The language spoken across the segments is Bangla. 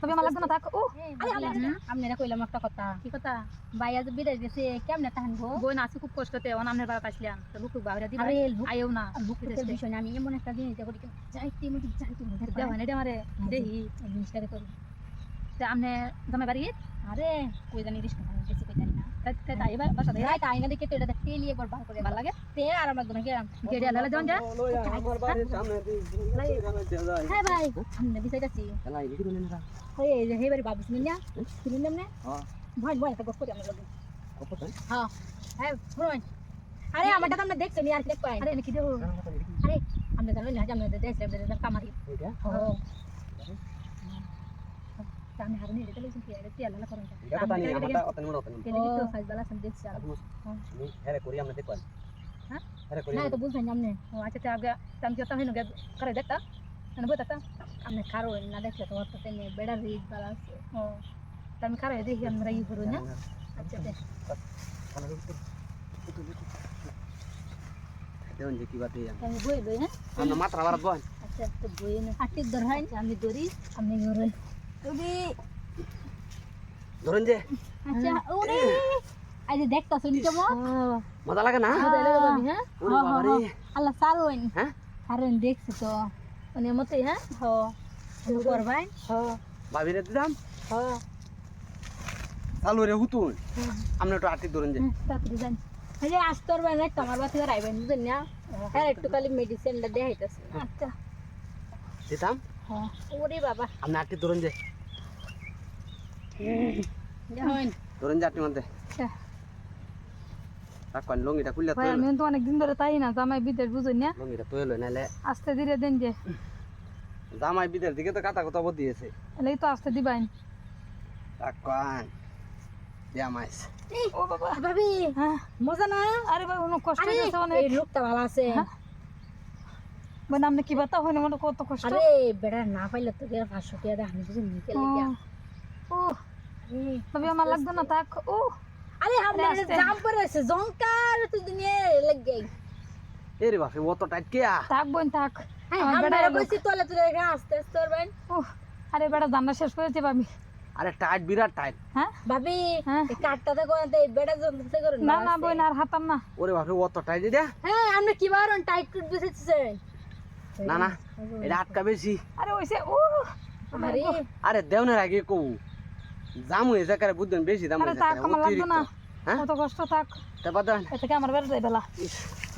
তবে আমার লাগতো না থাক। ও আপনারা কইলাম একটা কথা। কি কথা? ভাইয়া যে বিদেশ গেছে কেমনে তাহানবো? বই না আছে খুব কষ্টতে অন আমনের বাড়া পাইছিলাম তো লুক বাহিরা দিবা আরে আইও না বুকের বিষয় না, আমি এমন একটা জিনিস দেখো যাইতে মধ্যে যাইতে মধ্যে দেওয়া নেই আমারে দেহি জিনিসটাকে করি। তে আমনে জামাই বাড়ি আরে কই জানি রিস্ক ভাঙ গেছে কই জানি না। তাই তাই বাসা দেয় রাইট আইনা দেখে তো এটা তেলি একবার বার করে ভালো লাগে তে আর আমার দোনা গেলাম গেড়ে আলাদা জন যা আমার বাড়ির সামনে দিয়ে এখানে যায় হ্যাঁ ভাই আমরা বিসাইতাছি এলাই দেখি তো নেনা এই যে হেবারি বাবু শুনুন না শুনুন না হ্যাঁ ভয় ভয় একটা গপ করি আমরা লগে কত তাই হ্যাঁ হ্যাঁ শুনুন আরে আমারটা তো আমরা দেখছি নি আর কি কই আরে কি দেও আরে আমরা জানো না আমরা দেখছি আমরা কামারি এইটা ও আমি হারে নিয়ে গেলে কি আরে তেল লাগা করুন এটা কথা নি আমারটা অতন মোড় অতন তেলে কি তো সাইজ বালা সব দেখছি আর আমি হেরে করি আমরা দেখো হ্যাঁ হেরে করি না তো বুঝছেন আমনে ও আচ্ছা তে আগে তাম কি তাম হেন করে দেখতা না বই দেখতা আমনে কারো না দেখলে তো অত তেনে বেড়া রিজ বালা আছে ও তাম করে দেখি আমরা ই করু না আচ্ছা দে দেন যে কি বাতে আমি বই লই হ্যাঁ আমরা মাত্রা বাড়াত বল আচ্ছা তো বই না আটি ধরাই আমি দড়ি আমি ধরে তুমি ধরেন যে আচ্ছা ওরে আজ দেখতা শুনি কেমন মজা লাগে না মজা লাগে বাবি হ্যাঁ ওরে বাবা রে আল্লাহ সারোইন হ্যাঁ কারণ দেখছি তো মানে মতে হ্যাঁ হ শুরু করবাই হ ভাবি রে দিদাম হ চালু রে হুতুন আমরা একটু আটি ধরেন যে তাড়াতাড়ি যান এই যে আস্তর বানা তোমার বাতি রাইবেন বুঝেন না হ্যাঁ একটু খালি মেডিসিনটা দেখাইতাছি আচ্ছা দিতাম হ্যাঁ ওরে বাবা আমরা আটি ধরেন যে দেখুন ধরেন যে আটি মধ্যে আচ্ছা রাখুন লঙ্গিটা খুললে তো ভাই আমি তো অনেক দিন ধরে তাই না জামাই বিদেশ বুঝুন না লঙ্গিটা তো এলো নাইলে আস্তে ধীরে দেন যে জামাই বিদের দিকে তো কাটা কথা দিয়েছে এলাই তো আস্তে দিবাইন রাখুন দিয়া মাইস ও বাবা ভাবি হ্যাঁ মজা না আরে ভাই অনেক কষ্ট আরে হয়েছে অনেক এই লোকটা ভালো আছে মানে আপনি কি বাতা হয় না মানে কত কষ্ট আরে বেড়া না পাইলে তো গের 500 টাকা দে আমি বুঝি নিতে লাগি ও তবে আমার লাগতো না থাক ও আরে আমরা জাম পরে আছে জংকার তো দিনে লাগ গই এ রে বাপে ও তো টাইট কে থাক বোন থাক হ্যাঁ আমার আমরা বেড়া কইছি তোলে তুলে আস্তে আস্তে করবেন ও আরে বেড়া জানা শেষ করেছে ভাবি আরে টাইট বিরাট টাইট হ্যাঁ ভাবি হ্যাঁ। এই কাটটাতে কোন এই বেড়া জমতে করুন না না বোন আর হাতাম না ওরে বাপে ও তো টাইট দে হ্যাঁ আমরা কি বারন টাইট করে দিতেছেন না না এটা আটকা বেশি আরে ওইসে ও আরে আরে দেওনের আগে কও জামু এ জায়গায় বুঝছেন বেশি দাম আরে থাক আমার লাগতো না হ্যাঁ কত কষ্ট থাক তে বাদান এ থেকে আমার বেড়া যাই বেলা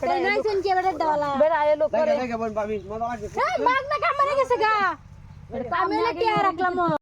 তাই নাইছেন কি বেড়া দেওয়ালা বেড়া এলো করে দেখে দেখে বোন ভাবি মজা লাগছে হ্যাঁ মাগ না কামড়ে গেছে গা আমি কি আর রাখলাম